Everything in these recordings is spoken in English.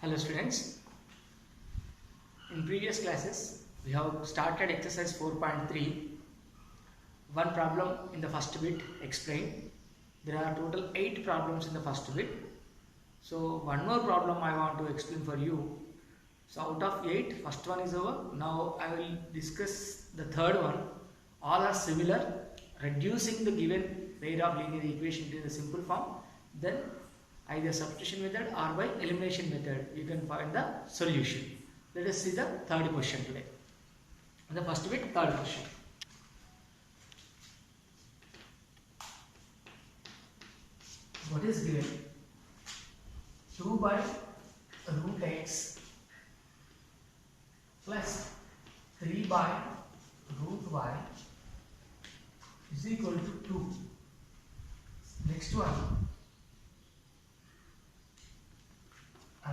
Hello students, in previous classes we have started exercise 4.3. One problem in the first bit explained. There are total 8 problems in the first bit. So one more problem I want to explain for you. So out of 8, first one is over. Now I will discuss the third one. All are similar, reducing the given pair of linear equation to the simple form. Then either substitution method or by elimination method you can find the solution. Let us see the third question today. In the first bit, third question. What is given? 2 by root x plus 3 by root y is equal to 2. Next one.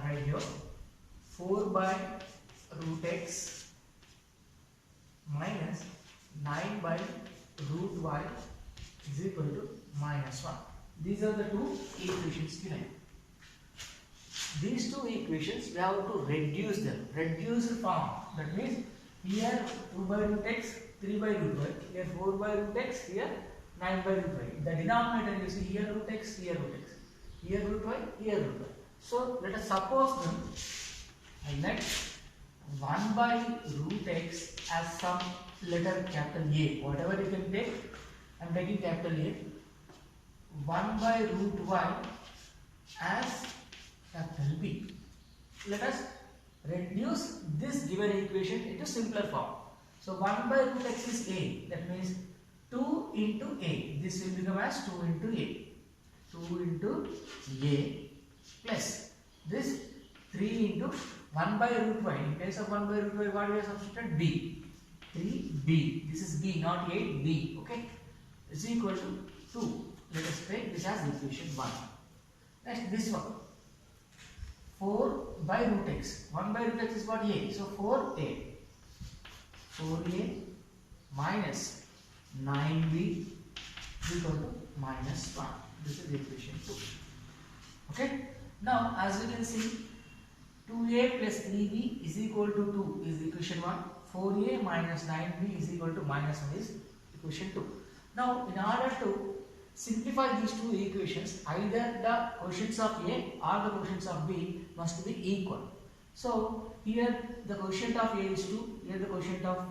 Right here, 4 by root x minus 9 by root y is equal to minus 1. These are the two equations given. These two equations we have to reduce them. Reduced form. That means here 2 by root x, 3 by root y. Here 4 by root x, here 9 by root y. The denominator you see here root x, here root x. Here root y, here root y. So let us suppose them. I let 1 by root x as some letter capital A. Whatever you can take, I am taking capital A. 1 by root y as capital B. Let us reduce this given equation into simpler form. So 1 by root x is A. That means 2 into A. This will become as 2 into A. 2 into A. Plus this 3 into 1 by root y. In case of 1 by root y, what we have substituted? B. 3b. This is b, not 8b. Okay. Is equal to 2. Let us take this as equation 1. Next, this one. 4 by root x. 1 by root x is what? A. So 4a. 4a minus 9b is equal to minus 1. This is equation 2. Okay. Now, as you can see, 2a plus 3b is equal to 2 is equation 1. 4a minus 9b is equal to minus 1 is equation 2. Now, in order to simplify these two equations, either the quotients of a or the quotients of b must be equal. So, here the quotient of a is 2, here the quotient of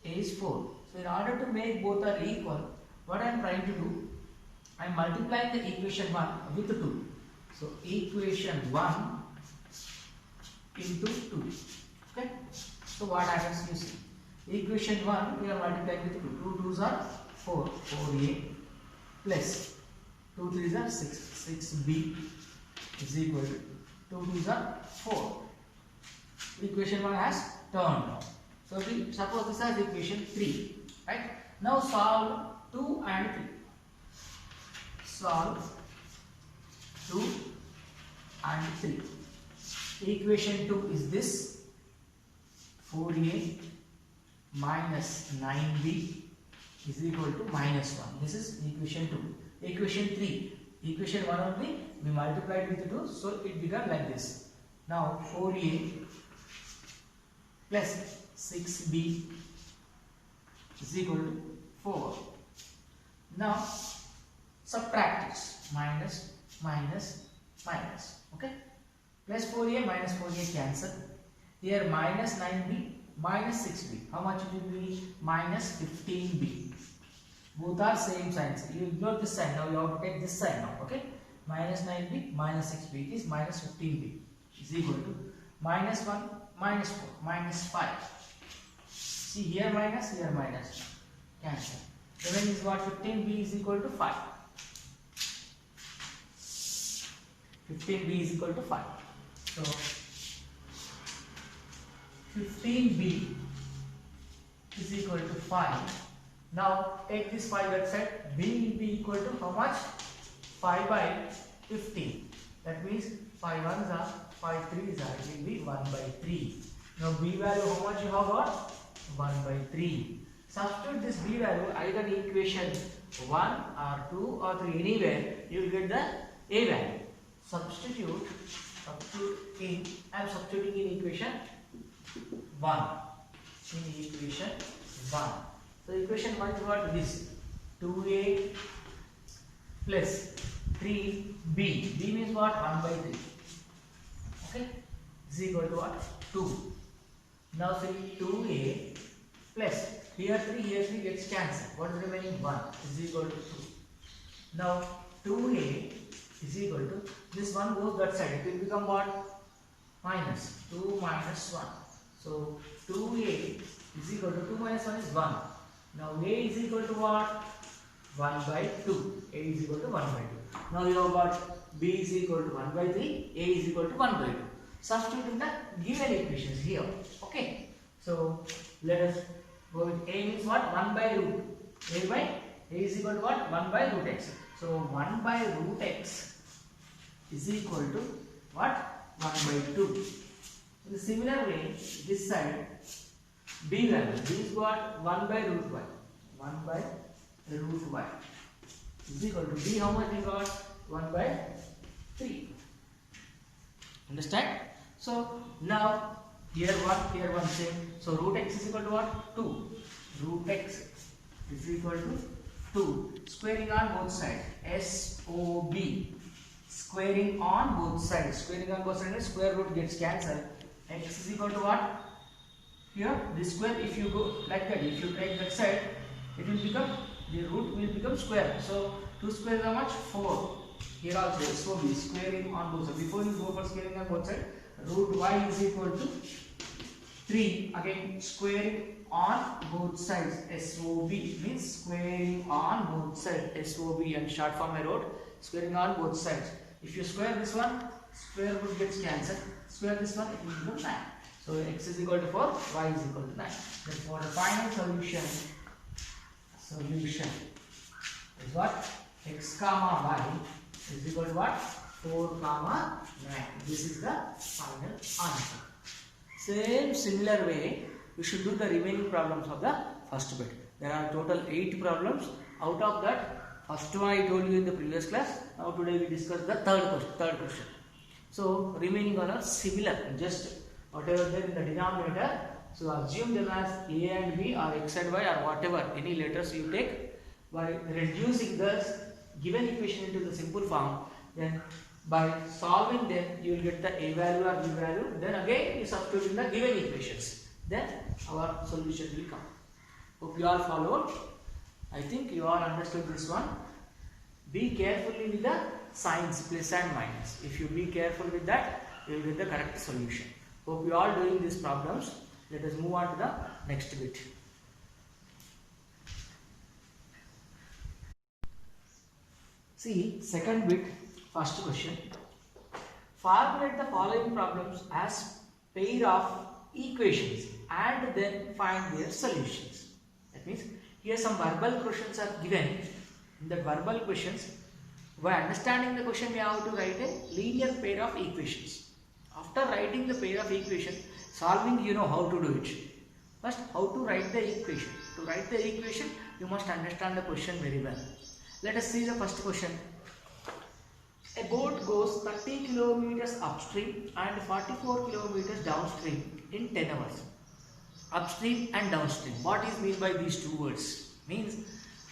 a is 4. So, in order to make both are equal, what I am trying to do, I am multiplying the equation 1 with 2. So, equation 1 into 2. Okay. So, what happens you see? Equation 1 we are multiplying with 2. 2 2s are 4. 4a plus 2 3s are 6. 6b is equal to 2 2s are 4. Equation 1 has turned out. So, we suppose this as equation 3. Right. Now, solve 2 and 3. Solve 2 and 3. Equation 2 is this. 4a minus 9b is equal to minus 1. This is equation 2. Equation 3. Equation 1 only we multiplied with 2, so it becomes like this. Now 4a plus 6b is equal to 4. Now subtract this. Minus, minus, minus. Okay. Plus 4a minus 4a cancel. Here minus 9b minus 6b. How much it will be? Minus 15b. Both are same signs. You ignore this sign. Now you have to take this sign now. Okay. Minus 9b minus 6b is minus 15b is equal to minus 1 minus 4 minus 5. See here minus, here minus. Cancel. Remaining is what? 15b is equal to 5. 15b is equal to 5. So 15b is equal to 5. Now take this 5 that side. B will be equal to how much? 5 by 15. That means 5 1s are 5 3s are. It will be 1 by 3. Now b value how much you have got? 1 by 3. Substitute this b value either in equation 1 or 2 or 3, anywhere you will get the a value. Substitute I am substituting in equation 1. In equation 1. So equation 1 is what? This 2a plus 3b. b means what? 1 by 3. Okay, is equal to what? 2. Now see 2a plus here 3 gets cancelled. What is remaining? 1 is equal to 2. Now 2a is equal to, this one goes that side. It will become what? Minus 2 minus 1. So 2a is equal to 2 minus 1 is 1. Now a is equal to what? 1 by 2. A is equal to 1 by 2. Now you have got b is equal to 1 by 3. A is equal to 1 by 2. Substitute in the given equations here. Okay. So let us go with a means what? 1 by root. A is equal to what? 1 by root x. So 1 by root x is equal to what? 1 by 2. In the similar way, this side b value. B is what? 1 by root y. 1 by root y is equal to b. How much we got? 1 by 3. Understand? So now here 1 same. So root x is equal to what? 2. Root x is equal to 2. Squaring on both sides. SOB. Squaring on both sides. Squaring on both sides means square root gets cancelled. X is equal to what? Here this square, if you go like that, if you take that side, it will become, the root will become square. So 2 square is how much? 4. Here also SOB. Squaring on both sides. Before you go for squaring on both sides, root y is equal to 3. Again squaring on both sides. SOB means squaring on both sides. SOB, and short form I wrote squaring on both sides. If you square this one, square root gets cancelled. Square this one, it will become 9. So x is equal to 4, y is equal to 9. Therefore the final solution is what? X comma y is equal to what? 4 comma 9. This is the final answer. Similar way, we should do the remaining problems of the first bit. There are total 8 problems. Out of that, first one I told you in the previous class. Now today we discuss the third question. So remaining are similar, just whatever there in the denominator. So assume them as a and b or x and y or whatever, any letters you take. By reducing the given equation into the simple form, then by solving them you will get the a value or b value. Then again you substitute in the given equations. Then our solution will come. Hope you all followed. I think you all understood this one. Be carefully with the signs plus and minus. If you be careful with that, you will get the correct solution. Hope you all doing these problems. Let us move on to the next bit. See, second bit, first question. Formulate the following problems as pair of equations and then find their solutions. That means here some verbal questions are given. In the verbal questions, by understanding the question we have to write a linear pair of equations. After writing the pair of equation, solving you know how to do it. First, how to write the equation. To write the equation, you must understand the question very well. Let us see the first question. A boat goes 30 kilometers upstream and 44 kilometers downstream in 10 hours. Upstream and downstream. What is meant by these two words? Means,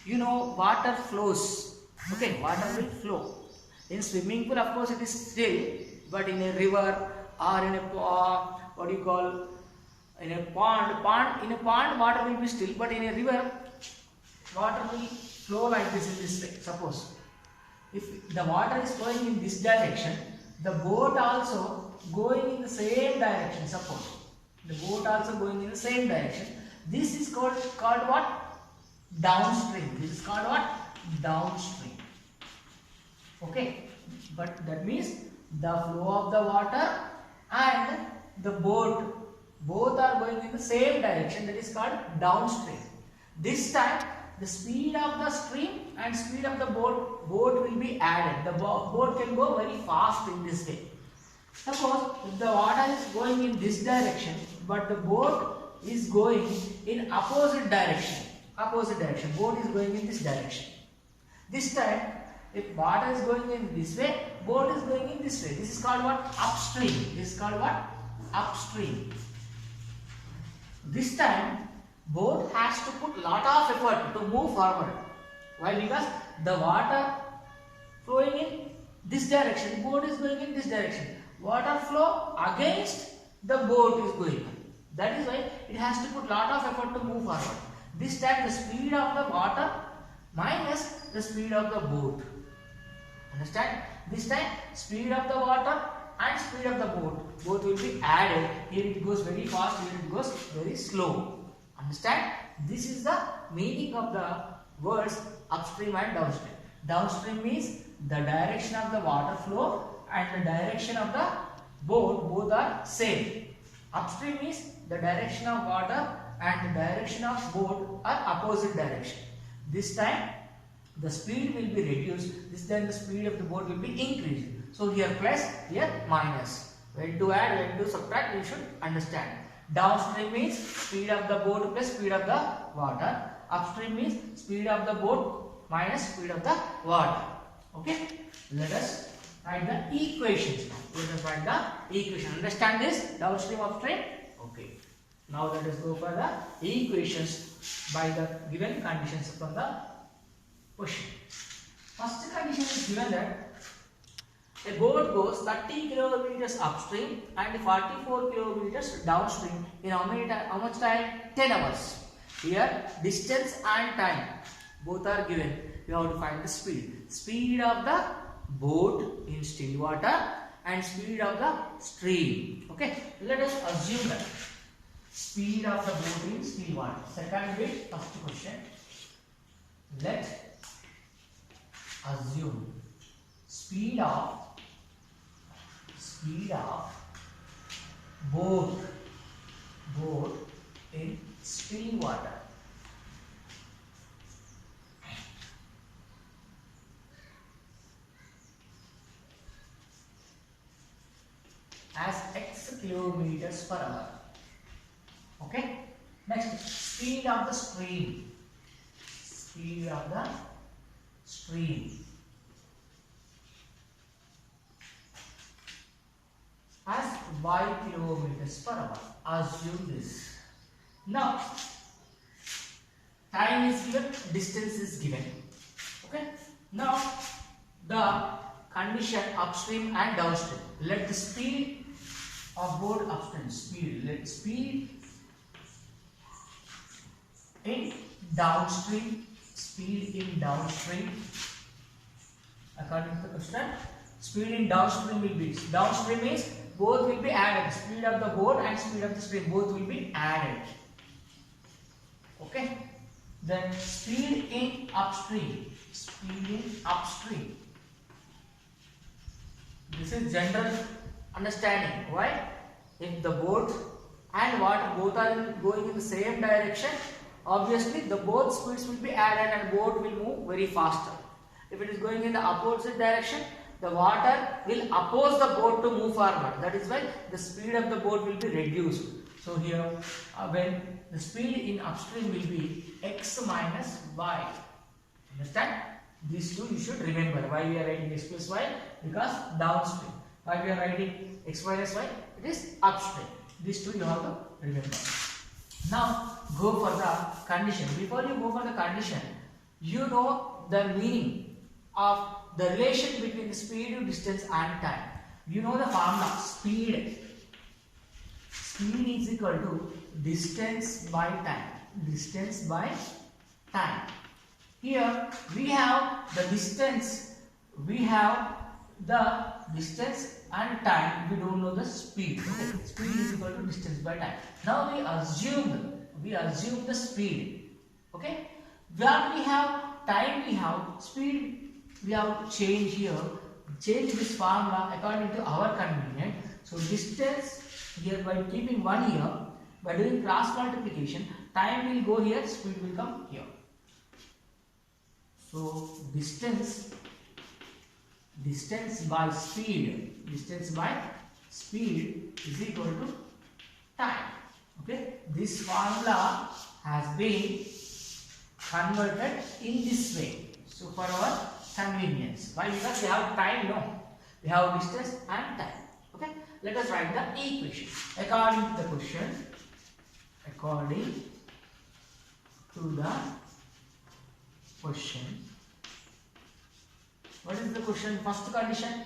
you know, water flows. Okay, water will flow. In swimming pool, of course, it is still, but in a river or in a in a pond, water will be still, but in a river, water will flow like this in this way. Suppose if the water is flowing in this direction, the boat also going in the same direction. Suppose the boat also going in the same direction. This is called what? Downstream. This is called what? Downstream. Okay, but that means the flow of the water and the boat both are going in the same direction. That is called downstream. This time the speed of the stream and speed of the boat will be added. The boat can go very fast in this way. Suppose if the water is going in this direction, but the boat is going in opposite direction. Boat is going in this direction. This time If water is going in this way, boat is going in this way. This is called what? Upstream. This is called what? Upstream. This time, boat has to put lot of effort to move forward. Why? Because the water flowing in this direction, boat is going in this direction. Water flow against the boat is going. That is why it has to put lot of effort to move forward. This time the speed of the water minus the speed of the boat. Understand? This time speed of the water and speed of the boat, both will be added. Here it goes very fast, here it goes very slow. Understand? This is the meaning of the words upstream and downstream. Downstream means the direction of the water flow and the direction of the boat, both are same. Upstream means the direction of water and the direction of boat are opposite direction. This time the speed will be reduced, this time the speed of the boat will be increased. So here plus, here minus. When to add, when to subtract, you should understand. Downstream means speed of the boat plus speed of the water. Upstream means speed of the boat minus speed of the water. Okay? Let us write the equations. Let us write the equation. Understand this? Downstream, upstream? Okay. Now let us go for the equations by the given conditions from the question. First condition is given that a boat goes 30 kilometers upstream and 44 kilometers downstream in how much time? 10 hours. Here distance and time both are given. We have to find the speed. Speed of the boat in still water and speed of the stream. Okay. Let us assume that speed of the boat in still water. Second bit, first question. Let assume speed of boat in still water as x kilometers per hour. Okay. Next, speed of the stream. Speed of the stream as y kilometers per hour. Assume this. Now, time is given, distance is given. Okay. Now, the condition upstream and downstream. Let the speed of boat upstream, let speed in downstream, according to the question, speed in downstream will be, downstream means both will be added, speed of the boat and speed of the stream both will be added. Okay. Then speed in upstream, this is general understanding. Why? If the boat and water both are going in the same direction, obviously the both speeds will be added and boat will move very faster. If it is going in the opposite direction, the water will oppose the boat to move forward. That is why the speed of the boat will be reduced. So here when the speed in upstream will be x minus y. Understand? These two you should remember. Why we are writing x plus y? Because downstream. Why we are writing x minus y? It is upstream. These two you have to remember. Now go for the condition. Before you go for the condition, you know the meaning of the relation between the speed, distance and time. You know the formula. Speed is equal to distance by time. Distance by time. Here we have the distance. We have the distance and time. We don't know the speed. Okay. Speed is equal to distance by time. Now we assume the speed. Okay. Where we have time, we have speed. We have to change here. Change this formula according to our convenience. So distance here, by keeping 1 here, by doing cross multiplication, time will go here, speed will come here. So distance by speed is equal to time. Okay, this formula has been converted in this way. So for our convenience. Why? Because we have time, no? We have distance and time. Okay? Let us write the equation. According to the question, what is the question? First condition,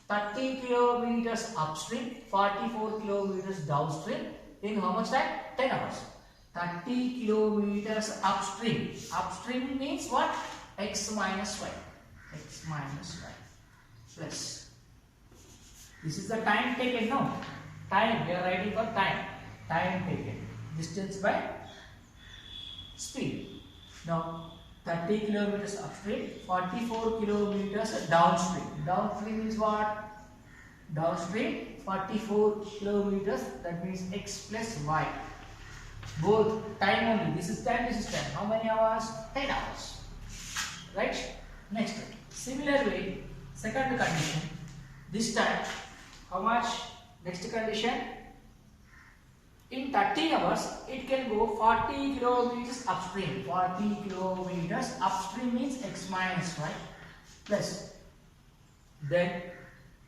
30 kilometers upstream, 44 kilometers downstream in how much time? 10 hours. 30 kilometers upstream. Upstream means what? X minus y. X minus y plus. This is the time taken, no? Time, we are writing for time. Time taken. Distance by speed. Now, 30 kilometers upstream, 44 kilometers downstream. Downstream means what? Downstream, 44 kilometers, that means x plus y. Both time only. This is time, this is time. How many hours? 10 hours. Right? Next. Similarly, second condition. This time, how much? Next condition. In 30 hours, it can go 40 kilometers upstream. 40 kilometers upstream means x minus y plus. Then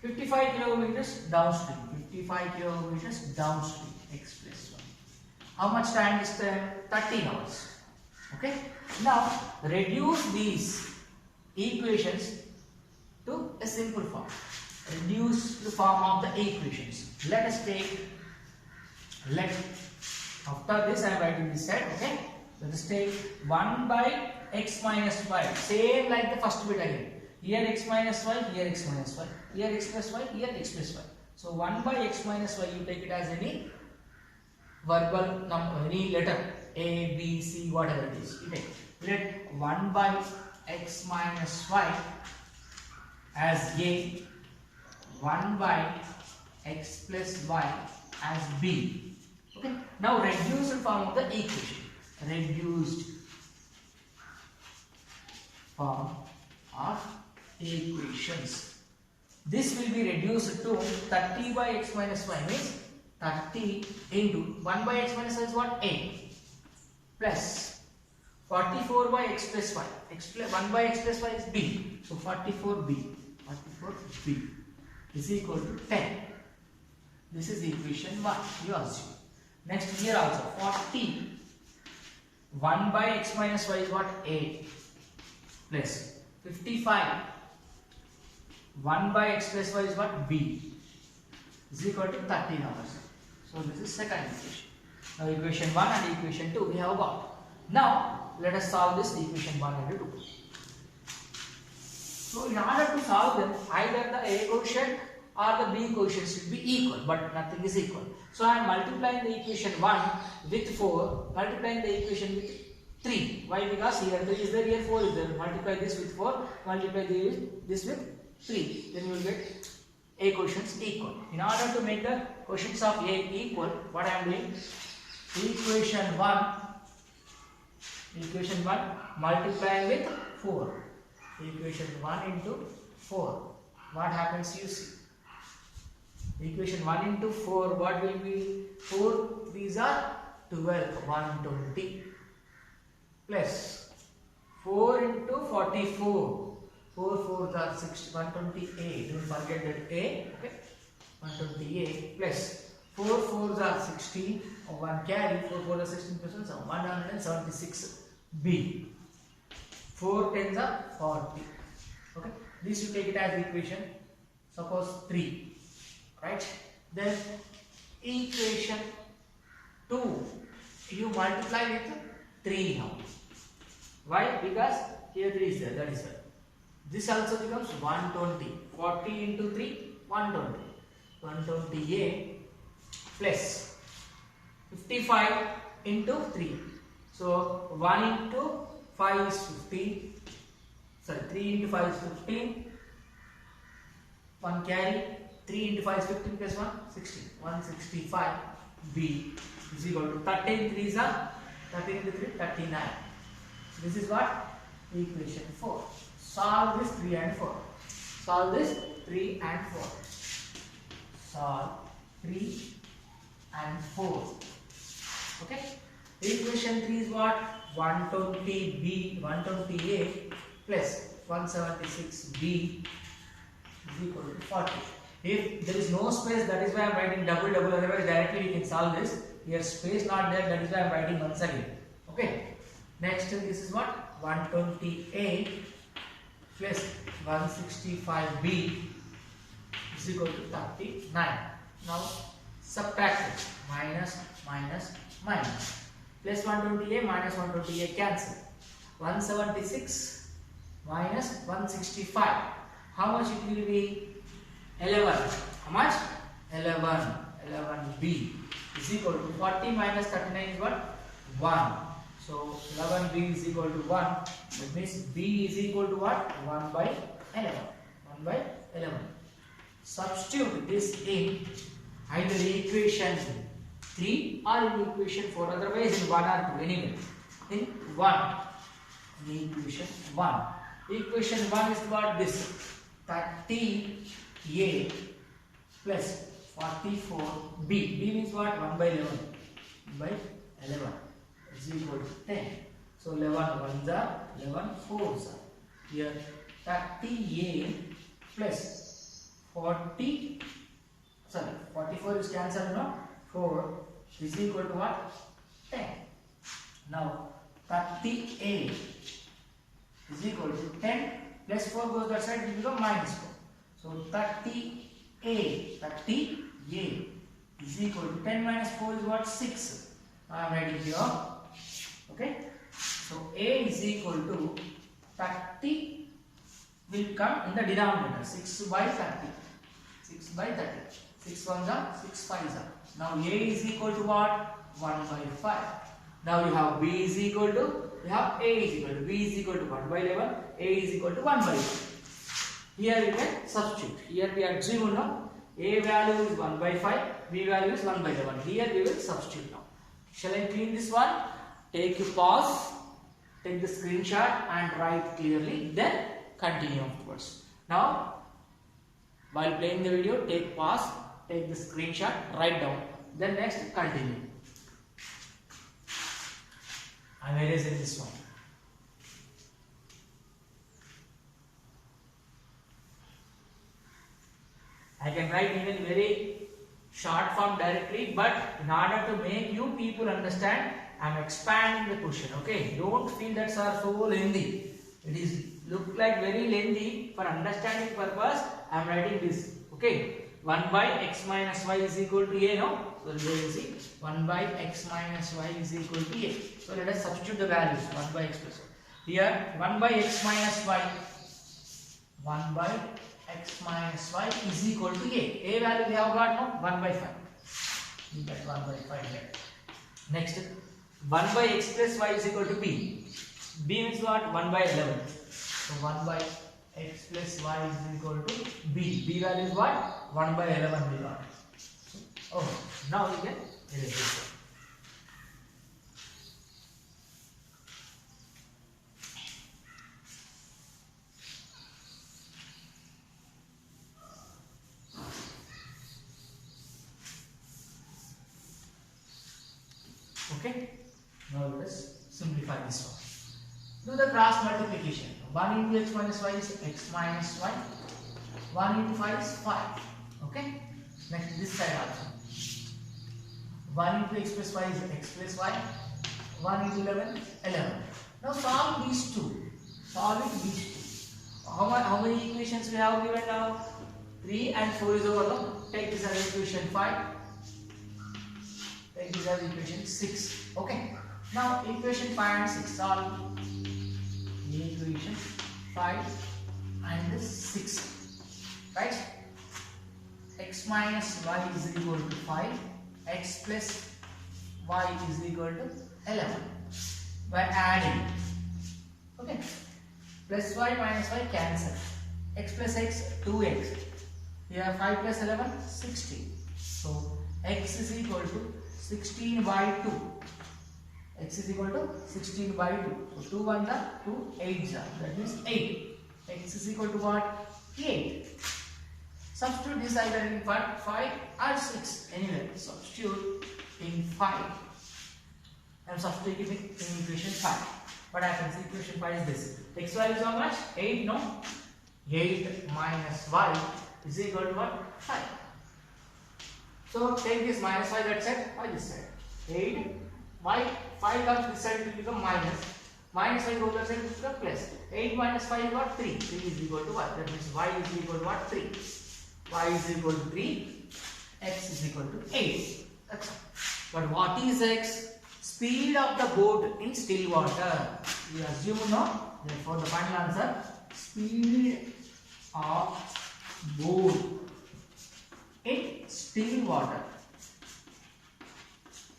55 kilometers downstream. 55 kilometers downstream, x plus y. How much time is there? 13 hours. Okay. Now reduce these equations to a simple form. Reduce the form of the equations. Let us take. After this I am writing this side. Okay. Let us take 1 by x minus y. Same like the first bit again. Here x minus y. Here x minus y. Here x plus y. Here x plus y. So 1 by x minus y. You take it as any verbal number, any letter A, B, C, whatever it is. You take. Let 1 by x minus y as A. 1 by x plus y as B. Okay. Now reduced form of the equation. Reduced form of equations. This will be reduced to 30 by x minus y means 30 into 1 by x minus y is what? A plus 44 by x plus y. 1 by x plus y is B. So 44b. 44b is equal to 10. This is equation 1. You assume. Next here also 40. 1 by x minus y is what? A plus 55. 1 by x plus y is what? B is equal to 13 hours. So this is second equation. Now equation 1 and equation 2 we have got. Now let us solve this equation 1 and 2. So in order to solve them, either the A quotient or the B quotient should be equal, but nothing is equal. So I am multiplying the equation 1 with 4, multiplying the equation with 3. Why? Because here 3 is there, here 4 is there. Multiply this with 4, multiply this with 3. Then you will get A quotients equal. In order to make the quotients of A equal, what I am doing? Equation 1 multiplying with 4. Equation 1 into 4. What happens you see? Equation 1 into 4, what will be? 4, these are 12, 120 plus 4 into 44. 4 4s are 6, 128. Don't forget that A. Okay, 128 plus 4 4s are 16. 1 carry. 4 4 are 16 plus 1, so 176 B. 4 10s are 40. Okay, this you take it as equation. Suppose 3. Right? Then equation 2 you multiply with 3 now. Why? Because here 3 is there, that is why. This also becomes 120. 40 into 3, 120. 120A plus 55 into 3. So 1 into 5 is 15. Sorry, 3 into 5 is 15. 1 carry. 3 into 5 is 15 plus 1, 16. 165 B is equal to 13 3s are 13 into 3, 39. This is what? Equation 4. Solve this 3 and 4. Solve this 3 and 4. Solve 3 and 4. Okay? Equation 3 is what? 120B, 120A plus 176b is equal to 40. If there is no space, that is why I am writing double, otherwise directly we can solve this. Here space not there, that is why I am writing once again. Okay. Next, this is what? 128 plus 165b is equal to 39. Now subtract it. Minus, plus 128 minus 128 cancel. 176 minus 165. How much it will be? 11. How much? 11b is equal to 40 minus 39 is what? 1. So 11b is equal to 1. That means b is equal to what? 1 by 11. 1 by 11. Substitute this in either equation 3 or in equation 4. Otherwise in 1 or 2. Anyway. In 1. In equation 1. Equation 1 is what? This. 30a plus 44b. b means what? 1 by 11. 1 by 11 is equal to 10. So 11 ones are 11 fours are. Here 30a plus 44 is cancelled, no? 4 is equal to what? 10. Now 30a is equal to 10 plus 4 goes that side, it will become minus 4. So 30a is equal to 10 minus 4 is what? 6. I am writing here. Okay. So a is equal to 30 will come in the denominator. 6 by 30. 6 by 30. 6 ones are 6 fives are. Now a is equal to what? 1 by 5. Now you have b is equal to, you have a is equal to, b is equal to 1 by 11, a is equal to 1 by 11. Here you can substitute. Here we are 0 now. A value is 1 by 5, b value is 1 by 11. Here we will substitute now. Shall I clean this one? Take a pause, take the screenshot and write clearly, then continue afterwards. Now, while playing the video, take pause, take the screenshot, write down, then next continue. I am erasing this one. I can write even very short form directly, but in order to make you people understand, I am expanding the question. Okay, don't feel that are so lengthy. It is look like very lengthy. For understanding purpose, I am writing this. Okay, 1 by x minus y is equal to a. No, so you will see 1 by x minus y is equal to a. So let us substitute the values. 1 by x plus y. Here 1 by x minus y. 1 by x minus y is equal to a. A value we have got now 1 by 5. You get 1 by 5 here. Next, 1 by x plus y is equal to b. B means what? 1 by 11. So 1 by x plus y is equal to b. B value is what? 1 by 11 we got. Okay, now we can erase this one. Okay, now let us simplify this one. Do the cross multiplication. 1 into x minus y is x minus y. 1 into 5 is 5. Okay. Next, this side also. 1 into x plus y is x plus y. 1 into 11 is 11. Now solve these two. Solve it these two. How many equations we have given now? 3 and 4 is over. No? Take this as equation 5. Take this as equation 6. Okay. Now equation 5 and 6 solve. Equation 5 and 6. Right? X minus y is equal to 5. X plus y is equal to 11. By adding. Okay. Plus y minus y cancel. X plus x 2x. Here 5 plus 11 16. So x is equal to 16 by 2. X is equal to 16 by 2. So 2 1 are 2 8s are. That means 8. X is equal to what? 8. Substitute this either in 5 or 6. Anyway, substitute in 5. I am substituting in equation 5. What happens? Equation 5 is this. X value is how much? 8, no? 8 minus y is equal to what? 5. So take this minus 5 that side, y this side. 8, y, 5 comes this side, it will become minus. Minus 5 goes that side, it will become plus. 8 minus 5 is what? 3. 3 is equal to what? That means y is equal to what? 3. Y is equal to 3. X is equal to 8. That's all. But what is X? Speed of the boat in still water. We assume no. Therefore, the final answer, speed of boat in still water.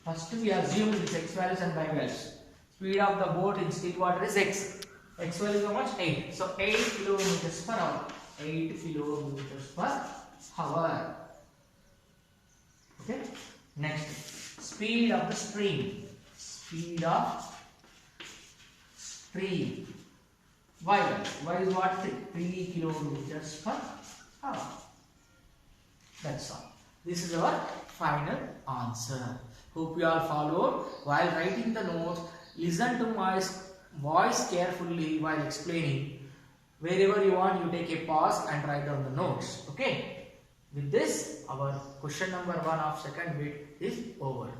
First, we assume this X values and Y values. Speed of the boat in still water is X. X value is how much? 8. So 8 kilometers per hour. 8 kilometers per hour. Okay. Next, speed of the stream. Speed of stream. Y is what? 3 kilometers per hour. That's all. This is our final answer. Hope you all followed. While writing the notes, listen to my voice carefully while explaining. Wherever you want, you take a pause and write down the notes. Okay. With this, our question number 1 of second bit is over.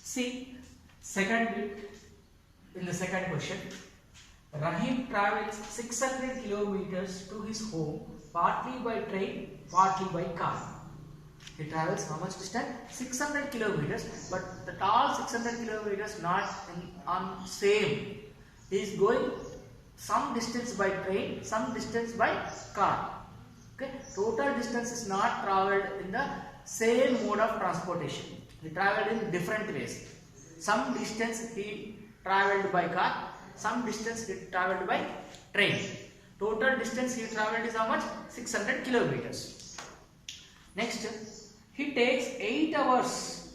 See, second bit in the second question. Rahim travels 600 kilometers to his home, partly by train, partly by car. He travels how much distance? 600 kilometers, but the all 600 kilometers not on same. He is going some distance by train, some distance by car. Okay, total distance is not travelled in the same mode of transportation. He travelled in different ways. Some distance he travelled by car, some distance he travelled by train. Total distance he travelled is how much? 600 kilometers. Next, he takes 8 hours.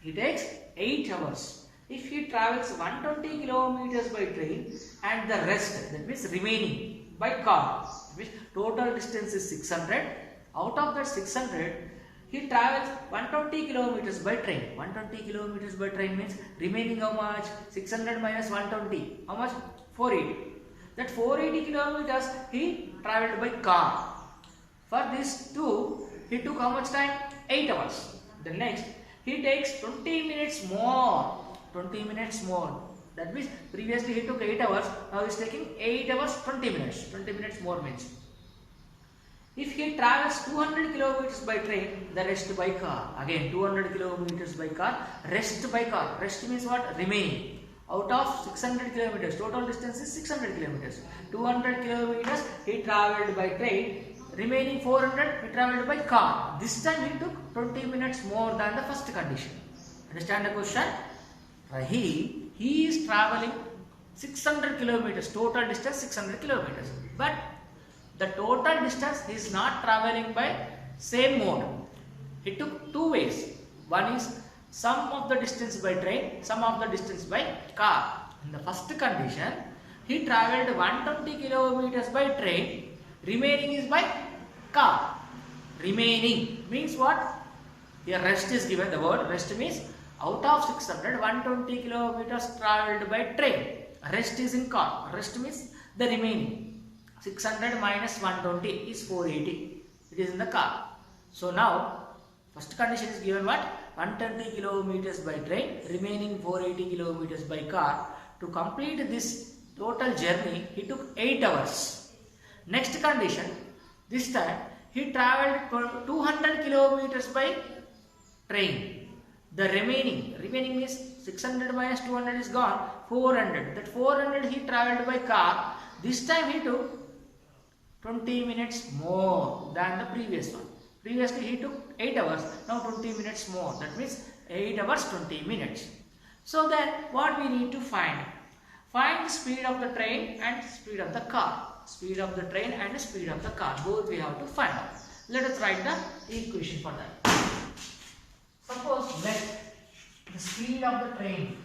He takes 8 hours. If he travels 120 kilometers by train and the rest, that means remaining, by car, which total distance is 600. Out of that 600, he travels 120 kilometers by train. 120 kilometers by train means remaining how much? 600 minus 120. How much? 480. That 480 kilometers he travelled by car. For this too, he took how much time? 8 hours. The next, he takes 20 minutes more. 20 minutes more. That means previously he took 8 hours, now he is taking 8 hours 20 minutes. 20 minutes more means. If he travels 200 kilometers by train, the rest by car. Again 200 kilometers by car, rest by car. Rest means what? Remaining. Out of 600 kilometers, total distance is 600 kilometers. 200 kilometers he travelled by train, remaining 400 he travelled by car. This time he took 20 minutes more than the first condition. Understand the question? He is travelling 600 kilometers, total distance 600 kilometers. But the total distance he is not travelling by same mode. He took 2 ways. One is some of the distance by train, some of the distance by car. In the first condition, he travelled 120 kilometers by train, remaining is by car. Remaining means what? Here rest is given, the word rest means out of 600, 120 kilometers travelled by train. Rest is in car. Rest means the remaining. 600 minus 120 is 480. It is in the car. So now, first condition is given what? 120 kilometers by train, remaining 480 kilometers by car. To complete this total journey, he took 8 hours. Next condition, this time he travelled 200 kilometers by train. The remaining means 600 minus 200 is gone, 400. That 400 he travelled by car. This time he took 20 minutes more than the previous one. Previously he took 8 hours, now 20 minutes more. That means 8 hours 20 minutes. So then what we need to find? Find the speed of the train and speed of the car. Speed of the train and speed of the car. Both we have to find out. Let us write the equation for that. Suppose let the speed of the train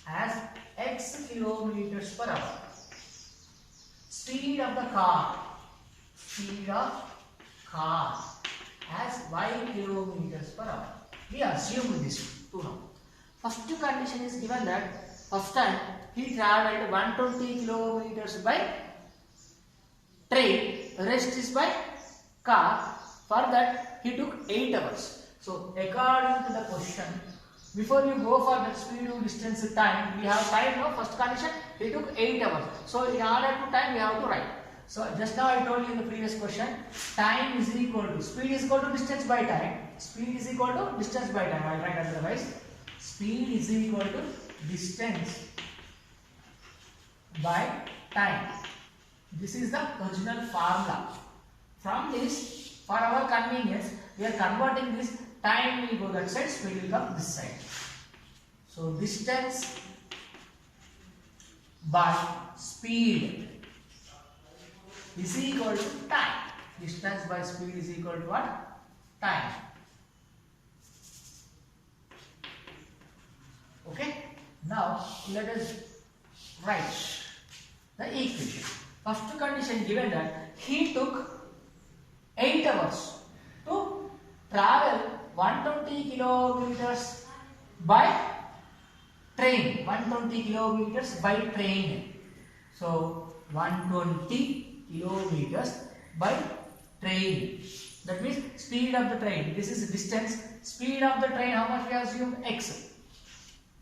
as x kilometers per hour. Speed of the car car has y kilometers per hour. We assume this two now. First condition is given that first time he travelled 120 kilometers by train, rest is by car. For that he took 8 hours. So according to the question, before you go for that speed to distance time, we have time now. First condition, he took 8 hours. So in order to time, we have to write. So just now I told you in the previous question, time is equal to, speed is equal to distance by time. Speed is equal to distance by time. I will write otherwise. Speed is equal to distance by time. This is the original formula. From this, for our convenience, we are converting this. Time will go that side, speed will come this side. So distance by speed is equal to time. Distance by speed is equal to what? Time. Okay. Now let us write the equation. First condition given that he took 8 hours to travel 120 kilometers by train. 120 kilometers by train. So 120 kilometers by train. That means speed of the train. This is distance. Speed of the train, how much we assume? X.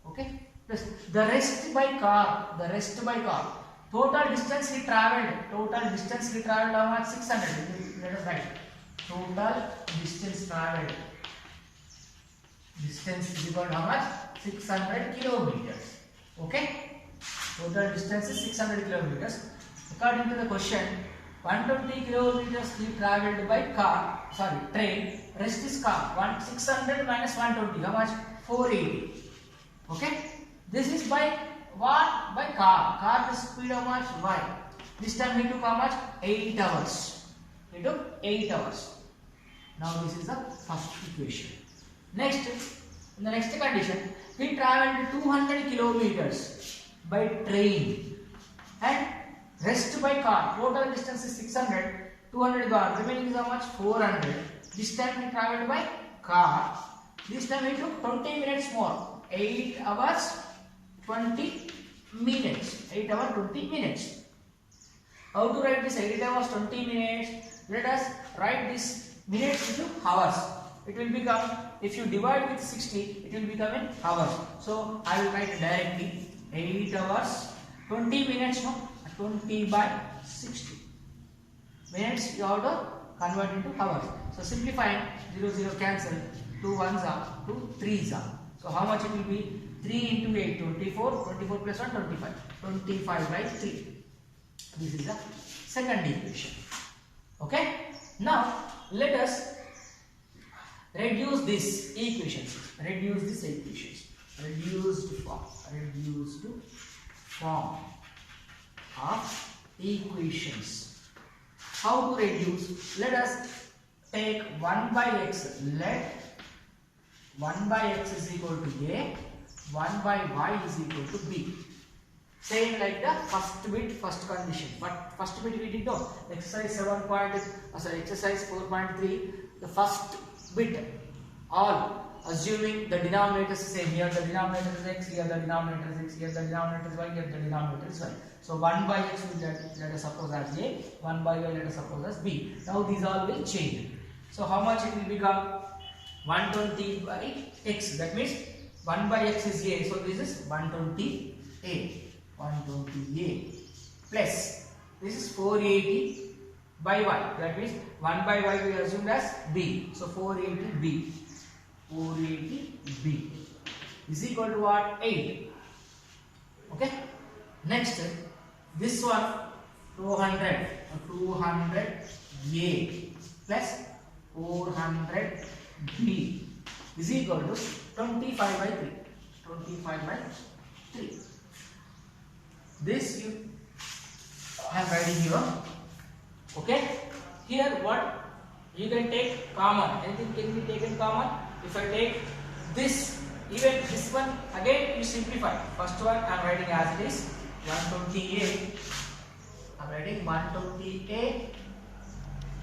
Okay. Plus the rest by car. The rest by car. Total distance he travelled. Total distance he travelled how much? 600. Let us write. Total distance travelled. Distance is equal to how much? 600 kilometers. Okay. Total distance is 600 kilometers. According to the question, 120 kilometers he travelled by car. Sorry, train. Rest is car. 600 minus 120. How much? 480. Okay. This is by what? By car. Car the speed how much? Y. This time he took how much? 8 hours. He took 8 hours. Now this is the first equation. Next, in the next condition, he travelled 200 kilometers by train and rest by car. Total distance is 600. 200 car. Remaining is how much? 400. This time he travelled by car. This time he took 20 minutes more. 8 hours 20 minutes. 8 hours 20 minutes. How to write this 8 hours 20 minutes? Let us write this minutes into hours. It will become, if you divide with 60, it will become in hours. So I will write directly 8 hours 20 minutes. No, 20 by 60 minutes. You have to convert into hours. So simplifying, 0 0 cancel. 2 ones are 2 3s are. So how much it will be? 3 into 8, 24. 24 plus 1, 25. 25 by 3. This is the second equation. Okay. Now let us reduce this equations. Reduce this equations. Reduced form of equations. How to reduce? Let us take 1 by x. Let 1 by x is equal to a, 1 by y is equal to b. Same like the first bit, first condition. But first bit we did know. Exercise 4.3. The first bit, all assuming the denominator is same. Here the denominator is x, here the denominator is x, here the denominator is y, here the denominator is y. So 1 by x will let us suppose as a, 1 by y let us suppose as b. Now these all will change. So how much it will become? 120 by x. That means 1 by x is a. So this is 120a. 120a plus this is 480 by y. That means 1 by y we assumed as b. So 480b. 480b is equal to what? 8. Okay. Next, this one 200. 200a plus 400b is equal to 25 by 3. 25 by 3. This you have writing here. Okay. Here what you can take common. Anything can be taken common. If I take this, even this one, again you simplify. First one I am writing as it is 120a. I am writing 120a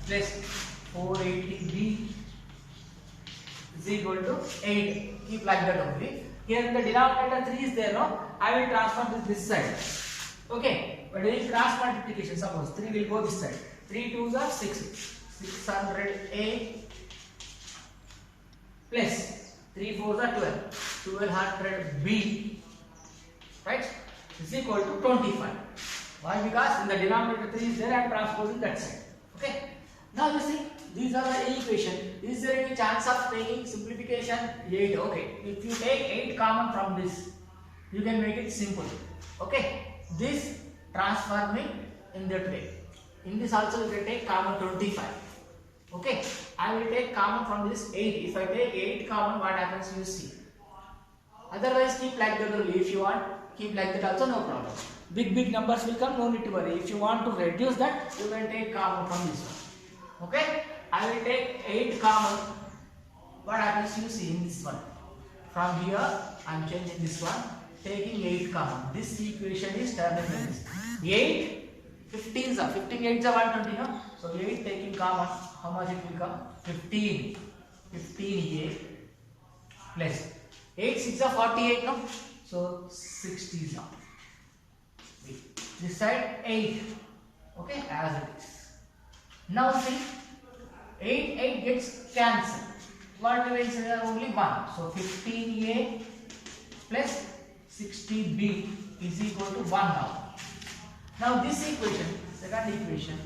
plus 480b is equal to 8. Keep like that only. Here in the denominator 3 is there, no? I will transfer this side. Okay. But in cross multiplication, suppose 3 will go this side. 3 2s are 6. 600a plus 3 4s are 12. 1200b, right, is equal to 25. Why? Because in the denominator 3 is there, I am transposing that side. Okay. Now you see, these are the equation. Is there any chance of taking simplification? 8. Okay. If you take 8 common from this, you can make it simple. Okay. This transforming in that way. In this also you can take common 25. Okay. I will take common from this 8. If I take 8 common, what happens? You see. Otherwise, keep like that only. If you want, keep like that also, no problem. Big numbers will come, no need to worry. If you want to reduce that, you can take common from this one. Okay. I will take 8 common. What happens? You see in this one. From here, I am changing this one. Taking 8 common. This equation is turning like this. 8, 15 are 15 8s are 120, no? So 8 taking common, how much it will come? 15. 15a plus 8 6 are 48, no? So 60 are. This side 8. Okay, as it is. Now see, 8 gets cancelled. What remains here? Only 1. So 15a plus 60b is equal to 1 now. Now this equation, second equation,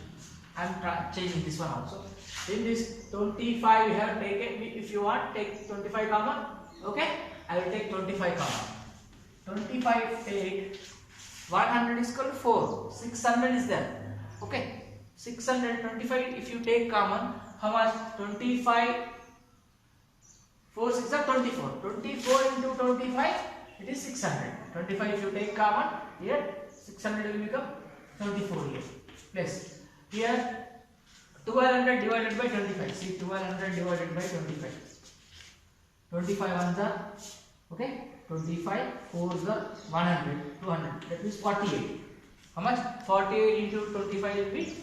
I am changing this one also. In this 25 you have taken, if you want, take 25 common. Okay, I will take 25 common. 25 take 100 is equal to 4. 600 is there. Okay, 625 if you take common, how much? 25. 4 6 are 24. 24 into 25, it is 600. 25 if you take common, here 600 will become 24 here. Plus here 1200 divided by 25. See, 1200 divided by 25. 25 ones are, okay, 25 4s are 100, 200. That means 48. How much? 48 into 25 will be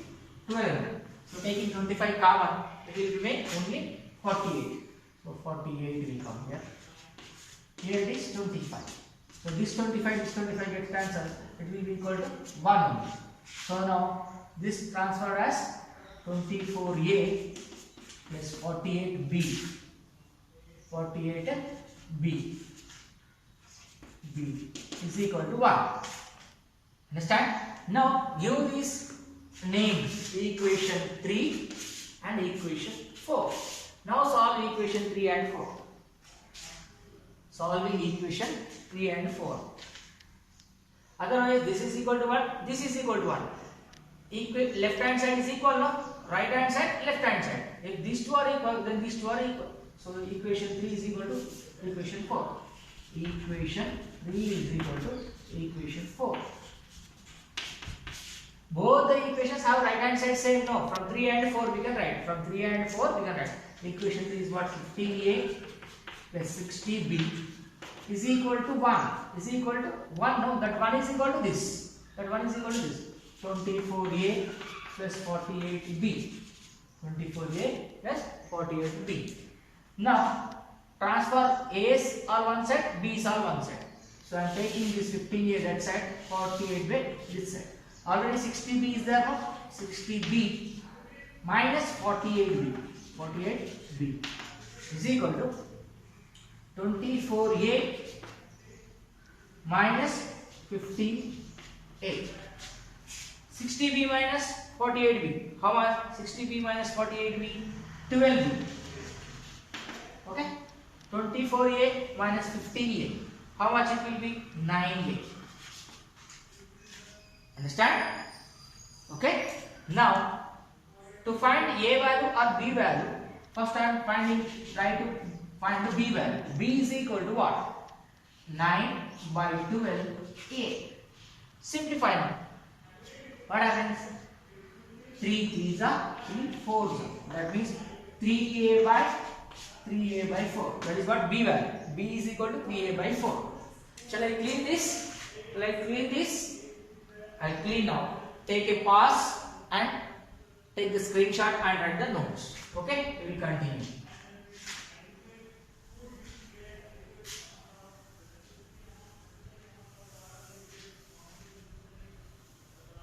1200. So taking 25 common, it will remain only 48. So 48 will come here. Here it is 25. So this 25 gets cancelled. It will be equal to 1 only. So now this transferred as 24a plus 48b. 48b is equal to 1. Understand? Now give these names, equation 3 and equation 4. Now solve equation 3 and 4. Solving equation 3 and 4. Otherwise, this is equal to 1, this is equal to 1. Left hand side is equal, no? Right hand side, left hand side. If these two are equal, then these two are equal. So equation 3 is equal to equation 4. Equation 3 is equal to equation 4. Both the equations have right hand side same, no? From 3 and 4 we can write. From 3 and 4 we can write. Equation 3 is what? 15a plus 60b is equal to 1. Is equal to 1, no? That 1 is equal to this. That 1 is equal to this. 24a plus 48b. 24a plus 48b. Now transfer a's all one side, b's all one side. So I am taking this 15a that side, 48b this side. Already 60b is there, no? 60b minus 48b. 48b is equal to 24a minus 15a. 60b minus 48b. How much? 60b minus 48b? 12b. Okay? 24a minus 15a. How much it will be? 9a. Understand? Okay? Now, to find a value or b value, first I am try to find the b value. B is equal to what? 9 by 12a. Simplify now. What happens? 3 3s are 3 4s are. That means 3a by 4. That is what b value. B is equal to 3a by 4. Shall I clean this? I clean now. Take a pause and take the screenshot and write the notes. Okay, we will continue.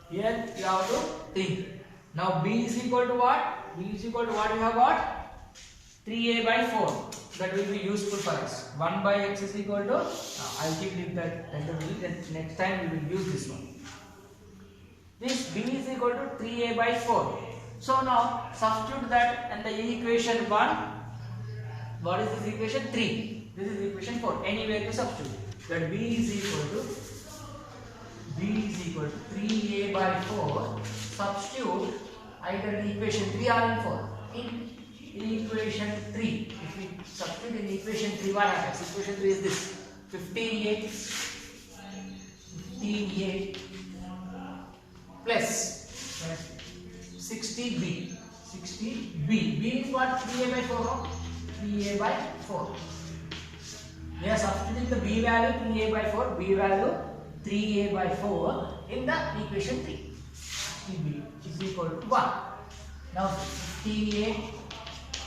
Here you have to think. Now b is equal to what? B is equal to what you have got? 3a by 4. That will be useful for us. 1 by x is equal to, I'll keep it that randomly, then next time we will use this one. This b is equal to 3a by 4. So now substitute that and the equation 1. What is this equation? 3. This is equation 4. Anywhere to substitute. That b is equal to 3a by 4. Substitute either in equation 3 or in 4. In equation 3, if we substitute in equation 3, what happens? Equation 3 is this: 15a plus 60b. 60b. B is what? 3a by 4. No? 3a by 4. We are substituting the b value 3a by 4. B value 3a by 4 in the equation 3. 60b is equal to 1. Now 15a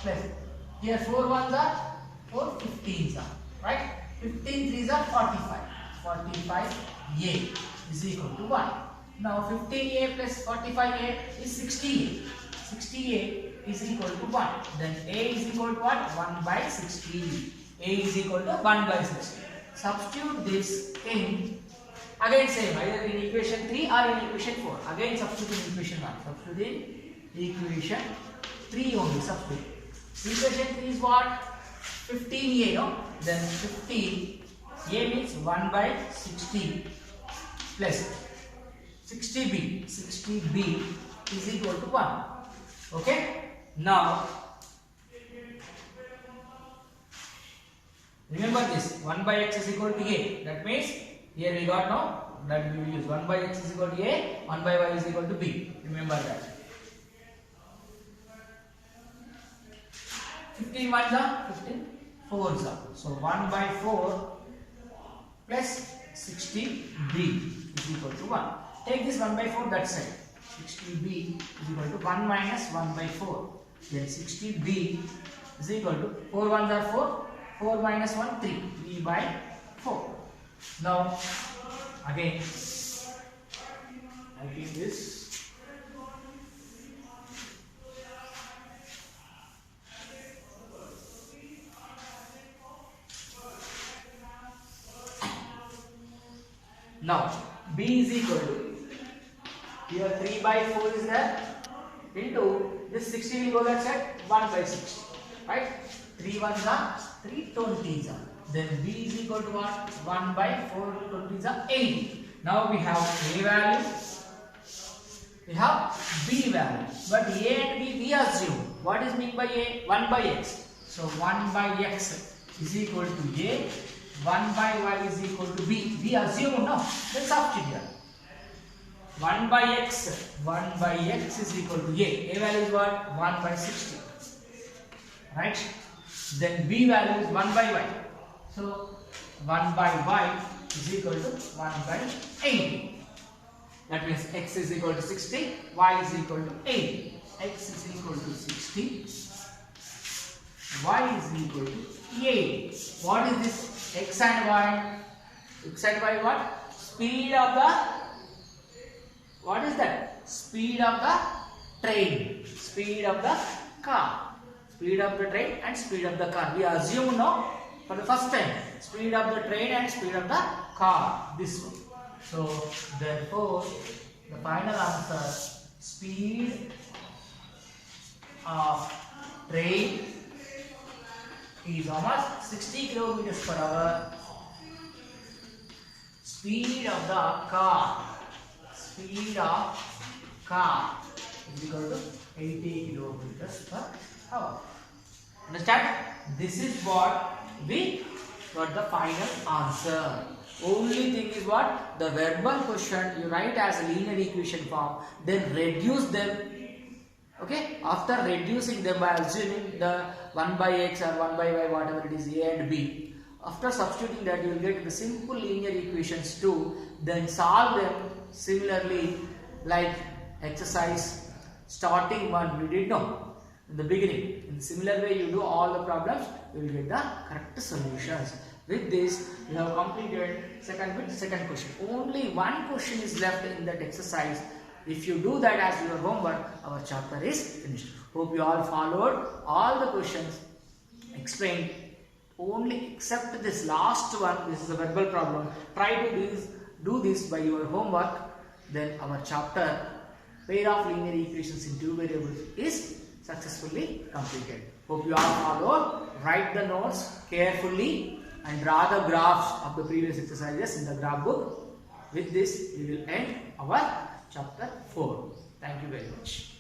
plus, here 4 ones are 4 15s are, right? 15 3s are 45. 45a is equal to 1. Now 15a plus 45a is 60a. 60a is equal to 1. Then a is equal to what? 1 by 60. A is equal to 1 by 60. Substitute this in, again same, either in equation 3 or in equation 4. Again substitute in equation 1. Substitute in equation 3 only. Substitute. Equation 3 is what? 15a, no? Then 15a means 1 by 60 plus 60b. 60b is equal to 1. Okay? Now, remember this, 1 by x is equal to a. That means, here we got now, that we will use 1 by x is equal to a, 1 by y is equal to b. Remember that. 15 ones are 15 fours are. So 1 by 4 plus 60b is equal to 1. Take this 1 by 4 that side. 60b is equal to 1 minus 1 by 4. Then 60b is equal to 4 ones are 4. 4 minus 1 3. 3 by 4. Now again I keep this. Now b is equal to, here 3 by 4 is there, into this 60 will go that side, 1 by 60, right? 3 ones are 3 20s are. Then b is equal to what? 1 by 4 20s are 8. Now we have a value, we have b value, but a and b we assume. What is meant by a? 1 by x. So 1 by x is equal to a. 1 by y is equal to b. We assume now. Let's substitute here. 1 by x. 1 by x is equal to a. A value is what? 1 by 60. Right? Then b value is 1 by y. So 1 by y is equal to 1 by 80. That means x is equal to 60. Y is equal to 80. X is equal to 60. Y is equal to 80. What is this? X and y. X and y what? Speed of the, what is that? Speed of the train. Speed of the car. Speed of the train and speed of the car. We assume now for the first time. Speed of the train and speed of the car. This one. So therefore the final answer, speed of train is almost 60 kilometers per hour. Speed of the car, speed of car is equal to 80 kilometers per hour. Understand? This is what we got the final answer. Only thing is what? The verbal question you write as a linear equation form, then reduce them. Okay, after reducing them by assuming the 1 by x or 1 by y, whatever it is, a and b, after substituting that you will get the simple linear equations too. Then solve them similarly like exercise starting one we did know. in the beginning. In the similar way you do all the problems, you will get the correct solutions. With this, you have completed second question. Only one question is left in that exercise. If you do that as your homework, our chapter is finished. Hope you all followed all the questions explained. Only except this last one, this is a verbal problem. Try to do this by your homework. Then our chapter, pair of linear equations in two variables, is successfully completed. Hope you all followed. Write the notes carefully and draw the graphs of the previous exercises in the graph book. With this, we will end our chapter 4. Thank you very much.